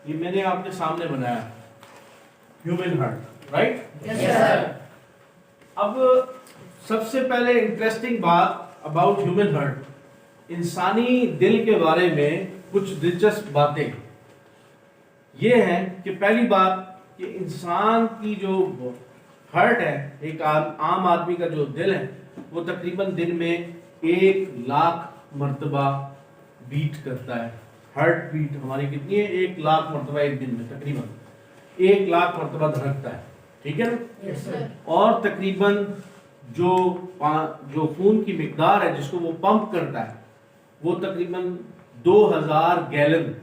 ये मैंने आपके सामने बनाया human heart, right? Yes sir. अब सबसे पहले इंटरेस्टिंग बात अबाउट ह्यूमन हार्ट, इंसानी दिल के बारे में कुछ दिलचस्प बातें ये हैं कि पहली बात कि इंसान की जो हार्ट है, एक आम आदमी का जो दिल है, वो तकरीबन दिन में 1,00,000 मरतबा बीट करता है। हार्ट बीट हमारी कितनी है? 1,00,000 मरतबा एक दिन में, तकरीबन 1,00,000 मरतबा धड़कता है, ठीक है ना? Yes sir. और तकरीबन जो खून की मिकदार है जिसको वो पंप करता है, वो तकरीबन 2,000 गैलन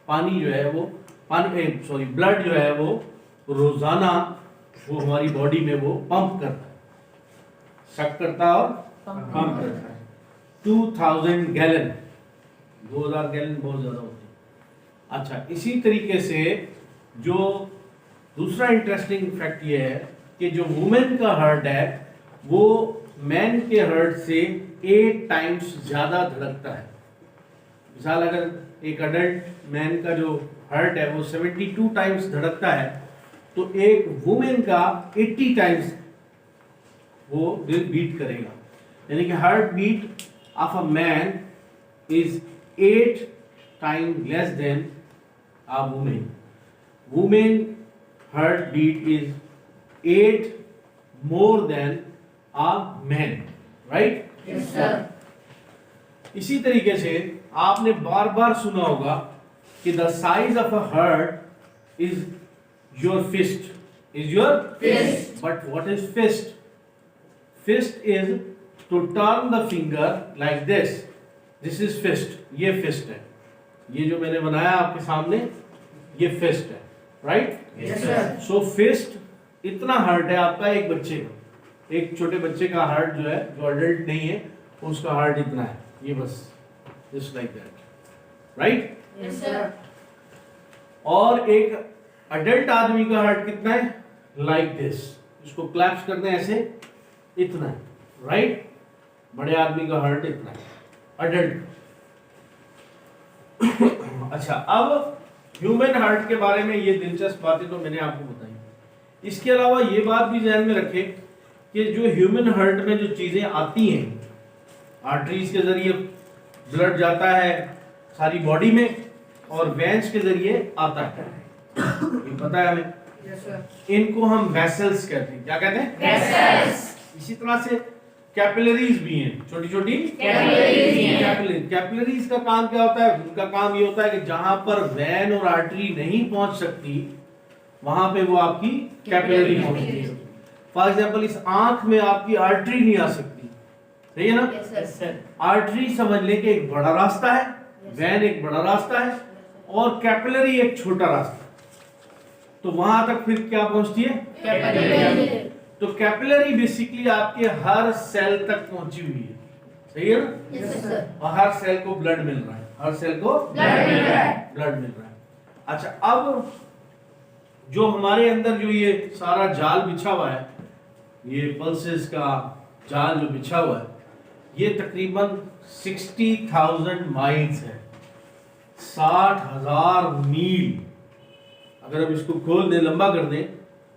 पानी जो है वो ब्लड जो है वो रोजाना वो हमारी बॉडी में वो पंप करता है, शक करता है और पंप करता है। 2,000 गैलन, 2,000 गैलन बहुत ज्यादा होती है। अच्छा, इसी तरीके से जो दूसरा इंटरेस्टिंग फैक्ट ये है कि जो वुमेन का हार्ट है वो मैन के हार्ट से 8 टाइम्स ज्यादा धड़कता है। मिसाल, अगर एक अडल्ट मैन का जो हार्ट है वो 72 टाइम्स धड़कता है, तो एक वुमेन का 80 टाइम्स वो दिल बीट करेगा। यानी कि heart beat of a man is 8 time less than a woman. Woman heart beat is 8 more than a man, right? Yes sir. इसी तरीके से आपने बार बार सुना होगा कि the size of a heart is your fist, is your Fist. But what is fist? Fist is to turn the finger like this is fist. ये फिस्ट है, ये जो मैंने बनाया आपके सामने ये फिस्ट है, right? Yes sir. So fist इतना हार्ट है आपका एक बच्चे का, एक छोटे बच्चे का हार्ट जो है, जो अडल्ट नहीं है, उसका हार्ट इतना है, ये बस just like that, right? Yes sir. और एक अडल्ट आदमी का हार्ट कितना है? लाइक दिस, इसको क्लैप्स करते हैं ऐसे, इतना है, राइट? बड़े आदमी का हार्ट इतना है, अडल्ट। अच्छा, अब ह्यूमन हार्ट के बारे में ये दिलचस्प बातें तो मैंने आपको बताई। इसके अलावा ये बात भी ध्यान में रखें कि जो ह्यूमन हार्ट में जो चीजें आती हैं, आर्टरीज के जरिए ब्लड जाता है सारी बॉडी में और वेंस के जरिए आता है, ये पता है हमें। Yes sir. इनको हम वेसल्स कहते हैं। क्या कहते हैं? वेसल्स। इसी तरह से कैपिलरीज भी हैं, छोटी छोटी कैपिलरीज भी हैं। कैपिलरीज का काम क्या होता है? उनका काम ये होता है कि जहां पर वेन और आर्टरी नहीं पहुंच सकती वहां पे वो आपकी कैपिलरी पहुंचती है। फॉर एग्जांपल, इस आंख में आपकी आर्टरी नहीं आ सकती, सही है ना? Yes sir. आर्टरी समझ ले कि एक बड़ा रास्ता है, वेन एक बड़ा रास्ता है और कैपिलरी एक छोटा रास्ता। तो वहां तक फिर क्या पहुंचती है? कैपिलरी। तो कैपिलरी बेसिकली आपके हर सेल तक पहुंची हुई है, सही है ना? Yes sir. और हर सेल को ब्लड मिल रहा है, हर सेल को ब्लड मिल रहा है। ब्लड मिल रहा है। अच्छा, अब जो हमारे अंदर जो ये सारा जाल बिछा हुआ है, ये पल्सेस का जाल जो बिछा हुआ है, ये तकरीबन 60,000 माइल्स है, 60,000 मील। अगर हम इसको खोल दें, लंबा कर दें,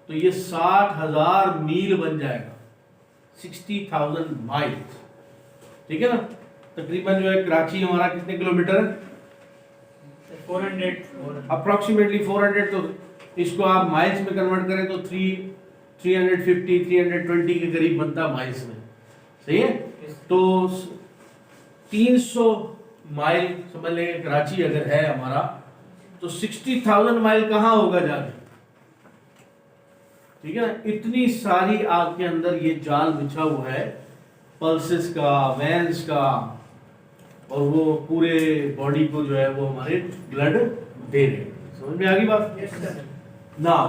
तो ये 60,000 मील बन जाएगा, 60,000 माइल्स, ठीक है ना? तकरीबन जो है कराची हमारा कितने किलोमीटर है? 400 अप्रोक्सीमेटली 400। तो इसको आप माइल्स में कन्वर्ट करें तो 350 320 के करीब बनता माइल्स में, सही है? तो 300 माइल समझ लेंगे कराची अगर है हमारा, तो 60,000 माइल कहाँ होगा जाके, ठीक है ना? इतनी सारी आग के अंदर ये जाल बिछा हुआ है पल्सेस का, वेंस का, और वो पूरे बॉडी को जो है वो हमारे ब्लड दे रहे हैं। समझ में आ गई बात? Yes sir. Now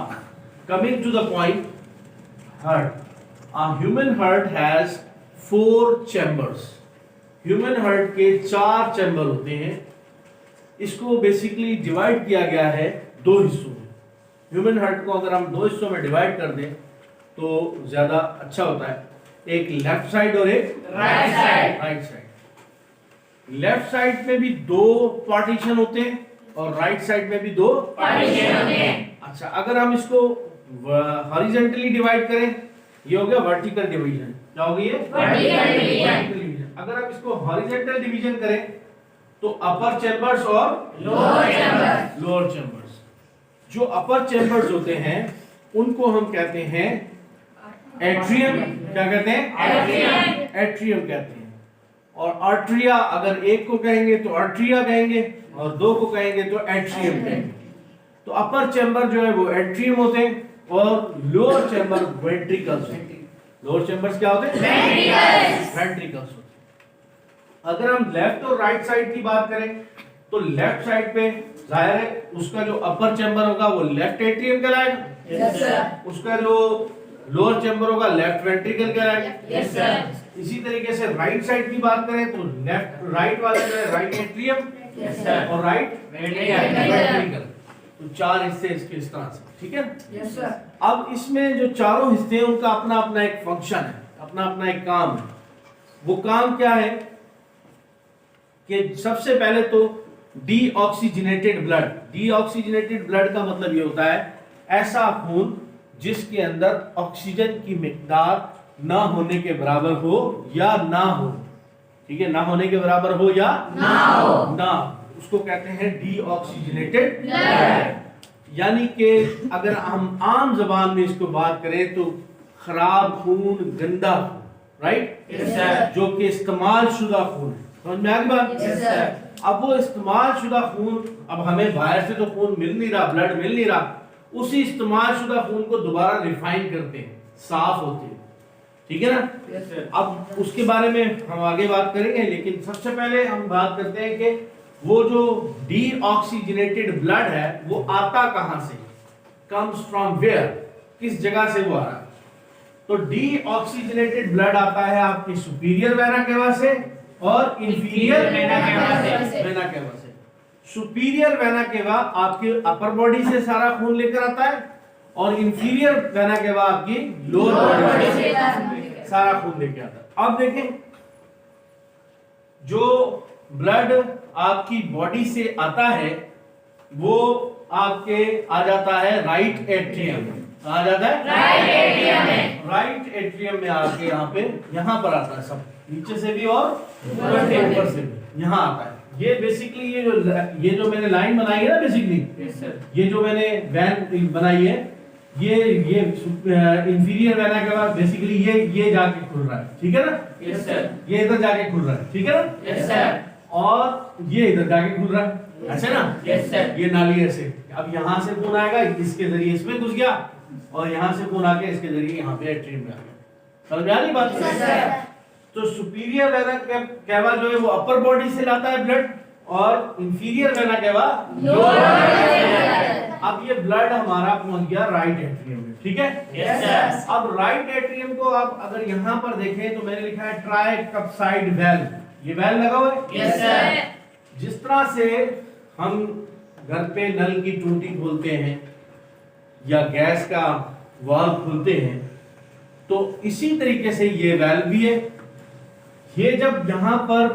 coming to the point, heart. A human heart has 4 chambers. Human heart के 4 चैम्बर होते हैं। इसको बेसिकली डिवाइड किया गया है 2 हिस्सों में। ह्यूमन हार्ट को अगर हम 2 हिस्सों में डिवाइड कर दें तो ज्यादा अच्छा होता है, एक लेफ्ट साइड और एक right side. Right side. Left side में भी 2 पार्टीशन होते हैं और राइट साइड में भी 2 पार्टीशन होते हैं। अच्छा, अगर हम इसको हॉरिजॉन्टली डिवाइड करें, ये हो गया वर्टिकल डिवीजन। क्या हो गई ये? Vertical division. अगर हम इसको हॉरिजॉन्टल डिवीजन करें तो अपर चैम्बर्स और लोअर चैम्बर। Lower chambers. जो अपर चैम्बर्स होते हैं उनको हम कहते हैं एट्रियम। क्या कहते हैं? एट्रियम। एट्रियम कहते हैं। और आर्टरिया, अगर एक को कहेंगे तो आर्टरिया कहेंगे और 2 को कहेंगे तो एट्रियम कहेंगे। तो अपर चैम्बर जो है वो एट्रियम होते हैं और लोअर चैम्बर वेंट्रिकल्स होते हैं। लोअर चैम्बर्स क्या होते हैं? वेंट्रिकल्स। वेंट्रिकल्स होते हैं। अगर हम लेफ्ट और राइट साइड की बात करें तो लेफ्ट साइड पे जाहिर है उसका जो अपर चैम्बर होगा वो लेफ्ट एट्रियम कहलाएगा। Yes sir. उसका जो लोअर चैम्बर होगा लेफ्ट वेंट्रिकल कहलाएगा। Yes sir. इसी तरीके से राइट साइड की बात करें तो लेफ्ट राइट वाला जो है राइट एट्रियम यस सर। और राइट वेंट्रिकल। वेंट्रिकल। तो 4 हिस्से इसके इस तरह से, ठीक है। Yes sir. अब इसमें जो चारों हिस्से हैं उनका अपना अपना एक फंक्शन है, अपना अपना एक काम है। वो काम क्या है कि सबसे पहले तो डीऑक्सीजनेटेड ब्लड। डीऑक्सीजनेटेड ब्लड का मतलब ये होता है ऐसा खून जिसके अंदर ऑक्सीजन की मिकदार ना होने के बराबर हो या ना हो, ठीक है, ना होने के बराबर हो या ना हो। ना, उसको कहते हैं डीऑक्सीजनेटेड ब्लड। यानी कि अगर हम आम जबान में इसको बात करें तो खराब खून, गंदा खून, राइट, यस सर। जो कि इस्तेमाल शुदा खून है। समझ में आ गई बात? Yes sir. अब वो इस्तेमाल शुदा खून, अब हमें बाहर से तो खून मिल नहीं रहा, ब्लड मिल नहीं रहा, उसी इस्तेमाल शुदा खून को दोबारा रिफाइन करते हैं, साफ होते हैं, ठीक है ना। Yes sir. अब उसके बारे में हम आगे बात करेंगे, लेकिन सबसे पहले हम बात करते हैं कि वो जो डीऑक्सीजनेटेड ब्लड है वो आता कहां से, कम्स फ्रॉम वेयर, किस जगह से वो आ रहा है। तो डीऑक्सीजनेटेड ब्लड आता है आपकी सुपीरियर वेना केवा से और इंफीरियर वेना केवा से। वेना केवा से। सुपीरियर वेना केवा आपके अपर बॉडी से सारा खून लेकर आता है और इंफीरियर वेना केवा आपकी लोअर बॉडी से सारा खून लेकर आता है। अब देखें, जो ब्लड आपकी बॉडी से आता है वो आपके आ जाता है राइट एट्रियम में। आ जाता है राइट एट्रियम में। राइट एट्रियम में आके यहाँ पे यहाँ पर आता है, सब नीचे से भी और ऊपर से भी यहाँ आता है। ये बेसिकली ये जो मैंने लाइन बनाई है ना, बेसिकली यस सर। ये जो मैंने वैन बनाई है, ये इंफीरियर वेना के बाद बेसिकली ये जाके खुल रहा है, ठीक है ना। Yes sir. ये इधर जाके खुल रहा है, ठीक है ना। Yes sir. और ये इधर जाके खुल रहा है, ऐसे ना। Yes sir. ये नाली ऐसे, अब यहाँ से खून आएगा, इसके जरिए इसमें घुस गया और यहाँ से खून आके इसके जरिए यहाँ पे एट्रियम में आ गया। समझ में आ रही बात? Yes sir. तो सुपीरियर वेना केवा जो है वो अपर बॉडी से लाता है ब्लड और inferior vena cava lower body से लाता है। अब ये ब्लड हमारा पहुंच गया राइट एट्रियम में, ठीक है। Yes sir. अब राइट एट्रियम को आप अगर यहाँ पर देखें तो मैंने लिखा है ट्राइकप्साइड वेल्व। ये वेल्व लगा हुआ है। Yes sir. जिस तरह से हम घर पे नल की टूटी खोलते हैं या गैस का वाल्व खोलते हैं, तो इसी तरीके से ये वेल्व भी है। ये जब यहाँ पर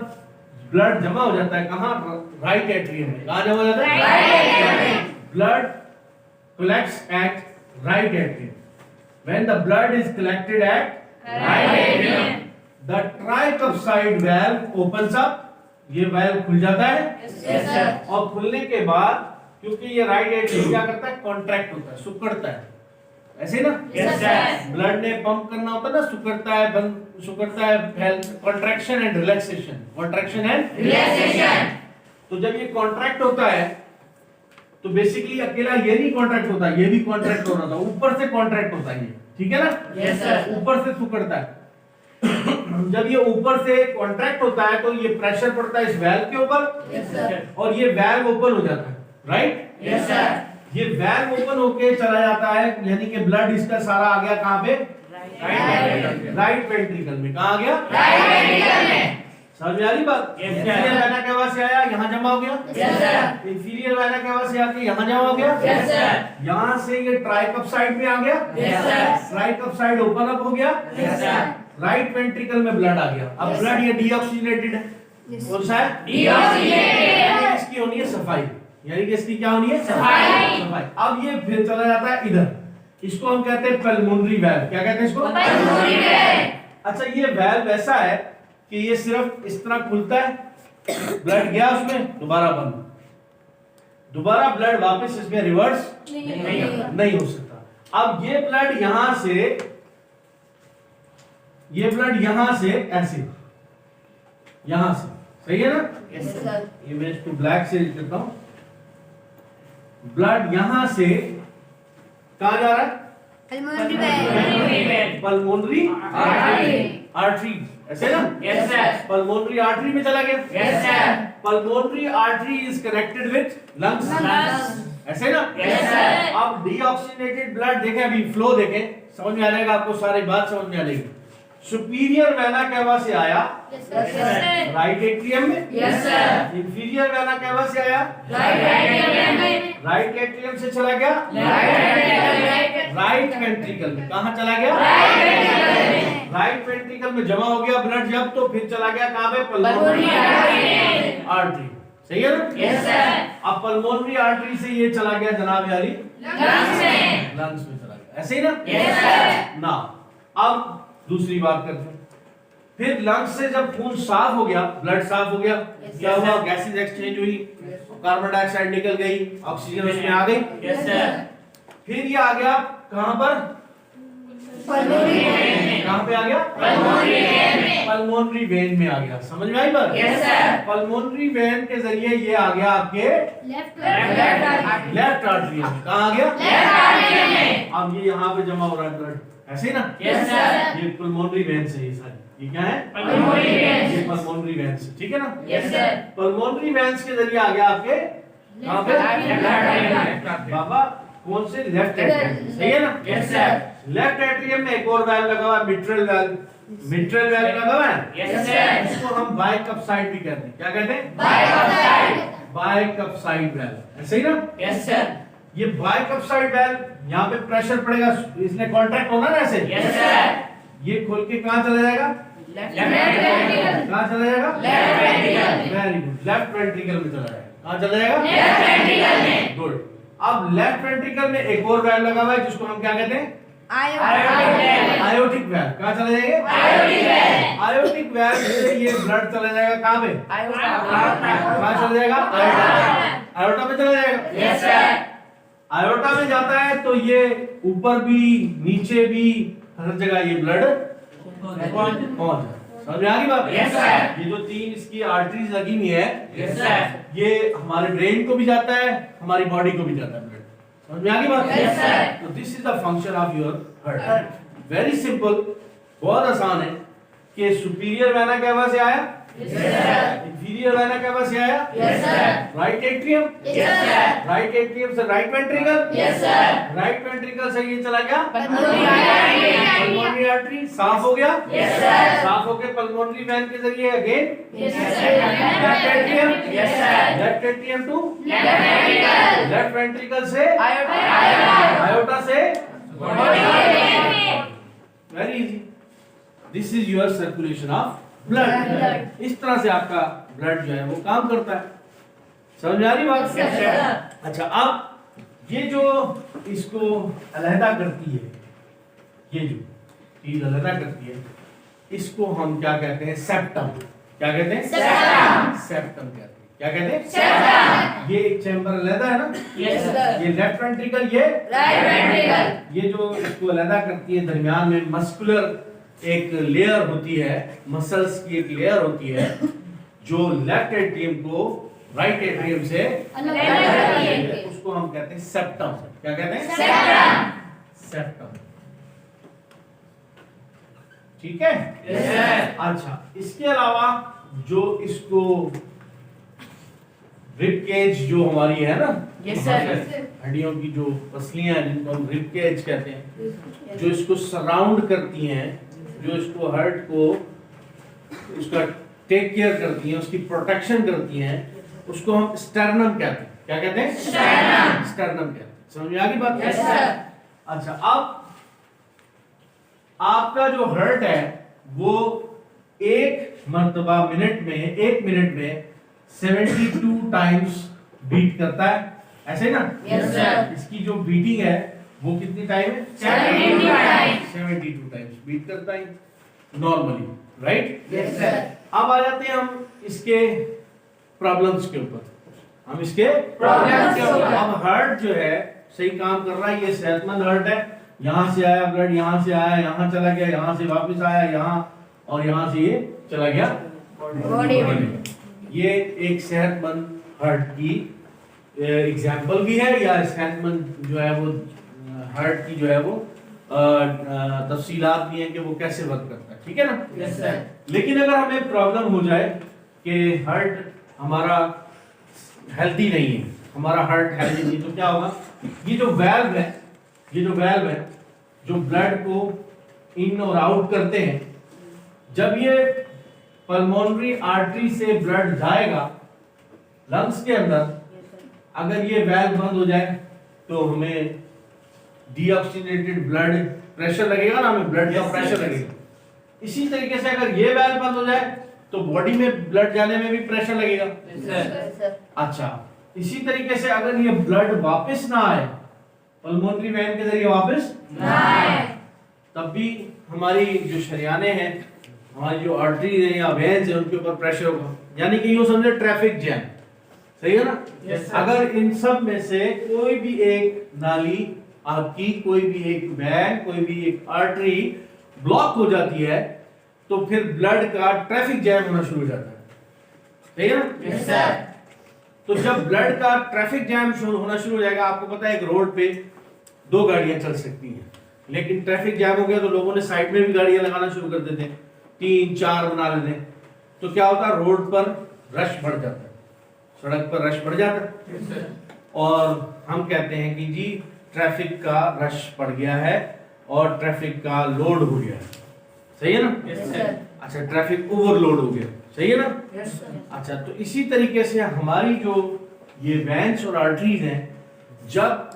ब्लड जमा हो जाता है, कहाँ? राइट एट्रियम में। कहाँ जमा हो जाता है? राइट एट्रियम में। Blood collects at right atrium. When the blood is collected at right atrium, the tricapside valve opens up. ये वाल्व खुल जाता है। Yes sir. और खुलने के बाद क्योंकि ये राइट एट्रियम क्या करता है, कॉन्ट्रैक्ट होता है, सुकड़ता है, ऐसे ना। Yes sir. ब्लड ने पंप करना होता है ना, सुकड़ता है, बंद सुकड़ता है, contraction and relaxation, contraction and relaxation. तो जब ये कॉन्ट्रैक्ट होता है तो बेसिकली अकेला ये नहीं कॉन्ट्रैक्ट होता, ये भी कॉन्ट्रैक्ट हो रहा था, ऊपर से कॉन्ट्रैक्ट होता है ये, ठीक है ना। Yes sir. ऊपर से सुकड़ता है। जब ये ऊपर से कॉन्ट्रैक्ट होता है तो ये प्रेशर पड़ता है इस वाल्व के ऊपर यस सर। और ये वाल्व ओपन हो जाता है, राइट। Yes sir. ये वाल्व ओपन होके चला जाता है, यानी कि ब्लड इसका सारा आ गया कहाँ पे, राइट वेंट्रिकल में। कहाँ आ गया? राइट वेंट्रिकल में। समझ में आ रही बात? Yes, sir. Inferior vena cava से आया, यहाँ जमा हो गया। Yes sir. Inferior vena cava से आके यहाँ जमा हो गया। Yes sir. यहाँ से ये ट्राइकप्साइड में आ गया। Yes sir. Tricuspid open up हो गया। Yes sir. राइट वेंट्रिकल में ब्लड आ गया। अब Yes, ब्लड sir. ये डीऑक्सीजनेटेड है, कौन सा है? डीऑक्सीजनेटेड। इसकी होनी है सफाई, यानी कि इसकी क्या होनी है? सफाई। अब ये फिर चला जाता है इधर, इसको हम कहते हैं पल्मोनरी वैल्व। क्या कहते हैं इसको? Pulmonary well. अच्छा, ये वैल्व ऐसा है कि ये सिर्फ इस तरह खुलता है, ब्लड गया उसमें, दोबारा बंद, दोबारा ब्लड वापस इसमें रिवर्स नहीं हो सकता। अब ये ब्लड यहां से, ये ब्लड यहां से ऐसे, यहां से, सही है ना? Yes sir. ये मैं इसको ब्लैक से लिखता हूं, ब्लड यहां से कहां जा रहा है? Pulmonary well. Pulmonary artery. Artery, ऐसे ना? Yes sir. पल्मोनरी आर्टरी में चला गया। Yes sir. Pulmonary artery is connected with lungs, ऐसे ना? Yes sir. अब डीऑक्सीनेटेड ब्लड देखें, अभी फ्लो देखें, समझ में आ जाएगा आपको, सारी बात समझ में आ जाएगी। सुपीरियर वेना कैवा से आया यस सर। राइट एट्रियम में, yes sir. Inferior vena cava से आया राइट एट्रियम में। राइट एट्रियम से चला गया राइट राइट वेंट्रिकल में। कहां चला गया? वेंट्रिकल। राइट वेंट्रिकल में जमा हो गया ब्लड जब, तो फिर चला गया कहां पे? Pulmonary artery. आर्टरी, सही है ना? Yes sir. अब पल्मोनरी आर्टरी से ये चला गया जनाब यारी लंग्स में। लंग्स में चला गया, ऐसे ही ना? Yes sir. ना, अब दूसरी बात करते हैं, फिर लंग्स से जब खून साफ हो गया, ब्लड साफ हो गया, क्या हुआ? गैसेस एक्सचेंज हुई, कार्बन डाइऑक्साइड निकल गई, ऑक्सीजन उसमें आ गई। Yes sir. फिर ये आ गया कहां पर? पल्मोनरी वेल में। कहां पे आ गया? पल्मोनरी वेल में। पल्मोनरी वेन में आ गया। समझ में आई बात? Yes sir. पल्मोनरी वेन के जरिए ये आ गया आपके लेफ्ट आर्टरी। लेफ्ट आर्टरी में। कहां आ गया? लेफ्ट आर्टरी में। अब ये यहाँ पे जमा हो रहा है ब्लड, ऐसे ही ना? Yes sir. ये पल्मोनरी वेन से, ये सारी ये क्या है? Pulmonary vein. ये पल्मोनरी वेन से, ठीक है ना? Yes sir. पल्मोनरी वेन्स के जरिए आ गया आपके कहां पे? लेफ्ट आर्टरी में। बाबा कौन से? लेफ्ट एट्रियम, सही है ना? Yes sir. लेफ्ट एट्रियम में एक और वेल लगा हुआ है, मिट्रल वेल। मिट्रल वेल लगा हुआ है, यस सर। इसको हम बाइकप्साइड भी कहते हैं। क्या कहते हैं? बाइकप्साइड। बाइकप्साइड वेल, ऐसे ही ना? Yes sir. ये बाइकप्साइड वेल, यहाँ पे प्रेशर पड़ेगा, इसने कॉन्ट्रैक्ट होना ना ऐसे, यस सर। ये खोल के कहां चला जाएगा? Left ventricle. कहां चला जाएगा? Left ventricle. Very good, left ventricle में चला जाएगा। कहां चला जाएगा? लेफ्ट वेंट्रिकल में। गुड। अब लेफ्ट वेंट्रिकल में एक और वेल लगा हुआ है जिसको हम क्या कहते हैं? Aortic well. Aortic well. कहां चला जाएगा? Aortic well. आयोटिक वेल से ये ब्लड चला जाएगा कहां पे? कहां चला जाएगा? आयोटा में चला जाएगा। Yes sir. आयोटा में जाता है तो ये ऊपर भी नीचे भी हर जगह ये ब्लड पहुंच जाए। समझ में आ गई बात? Yes, sir. ये जो तीन इसकी आर्टरीज लगी हुई है, यस सर। ये हमारे ब्रेन को भी जाता है, हमारी बॉडी को भी जाता है ब्लड। समझ में आ गई बात? Yes, sir. तो this is the function of your heart. Very simple, बहुत आसान है कि सुपीरियर वेना कैवा से आया, yes sir. Inferior vena cava से आया, yes sir. Right atrium, yes sir. Right atrium से right ventricle, yes sir. Right ventricle से ये चला गया पल्मोनरी आर्टरी। पल्मोनरी आर्टरी, साफ हो गया, यस सर। साफ होकर पल्मोनरी वेन के जरिए again yes left atrium, sir. Yes sir. Left atrium to left ventricle. Left ventricle से आयोटा। आयोटा से बॉडी में। Very easy. This is your circulation of blood. Blood. इस तरह से आपका ब्लड जो है वो काम करता है। समझ में आ रही बात? Yes, sir. अच्छा, अब ये जो इसको अलहदा करती है, ये जो चीज अलहदा करती है, इसको हम क्या कहते हैं? सेप्टम। क्या कहते हैं? सेप्टम। सेप्टम कहते हैं। क्या कहते हैं? सेप्टम। ये एक चैम्बर अलहदा है ना, यस सर। ये लेफ्ट वेंट्रिकल, ये राइट वेंट्रिकल। ये जो इसको अलहदा करती है, दरमियान में मस्कुलर एक लेयर होती है, मसल्स की एक लेयर होती है जो लेफ्ट एट्रियम को राइट एट्रियम से अलग करती है। उसको हम कहते हैं सेप्टम। क्या कहते हैं? सेप्टम। सेप्टम। ठीक है? Yes sir. अच्छा, इसके अलावा जो इसको रिब केज जो हमारी है ना, यस सर। हड्डियों की जो पसलियां हैं जिनको हम रिब केज कहते हैं, जो इसको सराउंड करती हैं, जो इसको हार्ट को उसका टेक केयर करती हैं, उसकी प्रोटेक्शन करती हैं, उसको हम स्टर्नम कहते हैं। क्या कहते हैं? स्टर्नम। स्टर्नम कहते हैं। समझ में आ गई बात? Yes sir. अच्छा, अब आपका जो हार्ट है वो एक मिनट में 72 टाइम्स बीट करता है, ऐसे ही ना? Yes, sir. इसकी जो बीटिंग है वो कितनी टाइम है? 72 times. 72 टाइम्स बीट करता है नॉर्मली, राइट? Yes, sir. अब आ जाते हैं हम इसके प्रॉब्लम्स के ऊपर। हम इसके Problems के ऊपर। अब हार्ट जो है सही काम कर रहा है, ये सेहतमंद हार्ट है। यहाँ से आया ब्लड, यहाँ से आया, यहाँ चला गया, यहाँ से वापस आया यहाँ, और यहाँ से ये चला गया Body में। ये एक सेहतमंद हार्ट की एग्जाम्पल भी है, या सेहतमंद जो है वो हार्ट की जो है वो तफसीलात भी हैं कि वो कैसे वर्क करता है, ठीक है ना? Yes, sir. लेकिन अगर हमें प्रॉब्लम हो जाए कि हार्ट हमारा हेल्दी नहीं है, हमारा हार्ट हेल्दी नहीं, तो क्या होगा? ये जो वेल्व है जो ब्लड को इन और आउट करते हैं, जब ये पल्मोनरी आर्टरी से ब्लड जाएगा लंग्स के अंदर, अगर ये वेल्व बंद हो जाए तो हमें डीऑक्सीजनेटेड ब्लड प्रेशर लगेगा ना, हमें ब्लड का प्रेशर लगेगा। इसी तरीके से अगर ये वेल्व बंद हो जाए तो बॉडी में ब्लड जाने में भी प्रेशर लगेगा। Yes, sir. अच्छा, इसी तरीके से अगर ये ब्लड वापस ना आए पल्मोनरी वेन के जरिए वापस Nine. तब भी हमारी जो शरियाने हैं, हमारी जो आर्टरीज हैं या वेन्स हैं, उनके ऊपर प्रेशर होगा। यानी कि यूं समझे ट्रैफिक जैम, सही है ना? Yes, sir. अगर इन सब में से कोई भी एक नाली आपकी, कोई भी एक वैन, कोई भी एक आर्टरी ब्लॉक हो जाती है तो फिर ब्लड का ट्रैफिक जैम होना शुरू हो जाता है, सही है ना? Yes, sir. तो जब ब्लड का ट्रैफिक जैम होना शुरू हो जाएगा, आपको पता है एक रोड पे 2 गाड़ियां चल सकती हैं, लेकिन ट्रैफिक जैम हो गया तो लोगों ने साइड में भी गाड़ियां लगाना शुरू कर देते हैं, 3-4 बना लेते हैं। तो क्या होता है? रोड पर रश बढ़ जाता है, सड़क पर रश बढ़ जाता है, Yes, sir. और हम कहते हैं कि जी ट्रैफिक का रश बढ़ गया है और ट्रैफिक का लोड हो गया है, सही है ना? Yes, sir. अच्छा, ट्रैफिक ओवरलोड हो गया, सही है ना? Yes, sir. अच्छा, तो इसी तरीके से हमारी जो ये वेन्स और आर्टरीज हैं, जब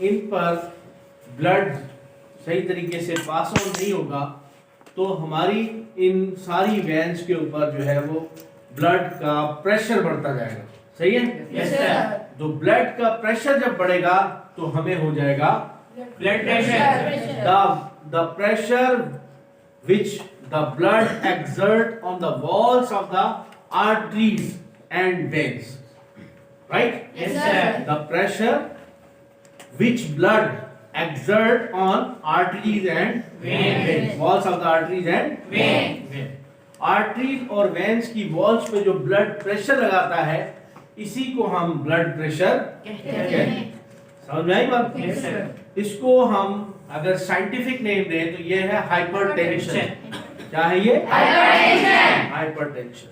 इन पर ब्लड सही तरीके से पास ऑन नहीं होगा तो हमारी इन सारी वेन्स के ऊपर जो है वो ब्लड का प्रेशर बढ़ता जाएगा, सही है? Yes, sir. तो ब्लड का प्रेशर जब बढ़ेगा तो हमें हो जाएगा Blood pressure. the pressure which the blood exert on the walls of the arteries and veins, right? Yes, sir. The pressure which blood exert on arteries and Veins. walls of the arteries and Veins. Arteries और veins की walls पे जो blood pressure लगाता है, इसी को हम blood pressure कहते कहते हैं। हैं। समझ में आई बात? Yes, sir. इसको हम अगर साइंटिफिक नेम दें तो ये है हाइपरटेंशन। क्या है ये? Hypertension. हाइपरटेंशन।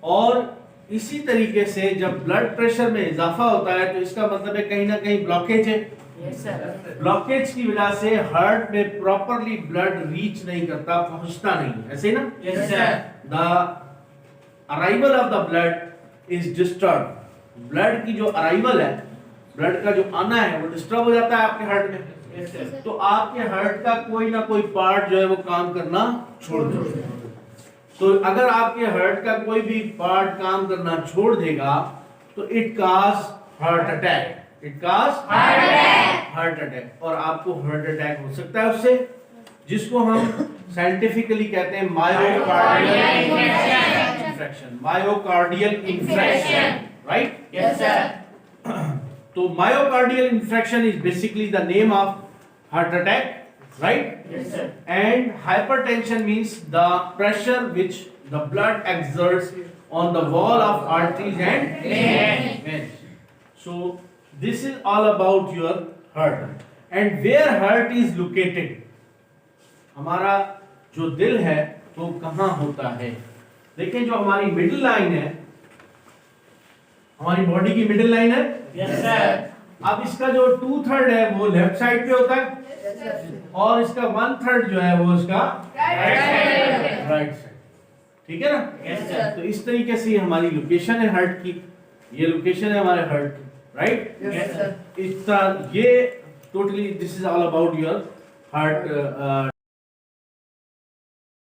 और इसी तरीके से जब ब्लड प्रेशर में इजाफा होता है तो इसका मतलब है कहीं ना कहीं ब्लॉकेज है। Yes, sir. ब्लॉकेज की वजह से हार्ट में प्रॉपरली ब्लड रीच नहीं करता, पहुंचता नहीं, ऐसे ना? Yes, sir. The arrival of the blood is disturb. Blood की जो अराइवल है, ब्लड का जो आना है वो डिस्टर्ब हो जाता है आपके हार्ट में। Yes, sir. तो आपके हार्ट का कोई ना कोई पार्ट जो है वो काम करना छोड़ देगा। तो अगर आपके हार्ट का कोई भी पार्ट काम करना छोड़ देगा तो it cause heart attack. It cause Heart attack. Heart attack, और आपको हार्ट अटैक हो सकता है उससे, जिसको हम साइंटिफिकली कहते हैं myocardial infarction. Myocardial infarction, right? Yes, sir. तो myocardial infarction is basically the name of heart attack, right? Yes, sir. And hypertension means the pressure which the blood exerts on the wall of arteries and veins. So this is all about your heart. And where heart is located? हमारा जो दिल है वो कहाँ होता है? देखिए, जो हमारी मिडिल लाइन है, हमारी बॉडी की मिडिल लाइन है। Yes, sir. अब इसका जो 2/3 है वो लेफ्ट साइड पे होता है, और इसका 1/3 जो है वो इसका Right side. राइट साइड, ठीक है ना? Yes, sir. तो इस तरीके से ये हमारी लोकेशन है हार्ट की, ये लोकेशन है हमारे हार्ट की, राइट? Yes, sir. इस तरह ये totally this is all about your heart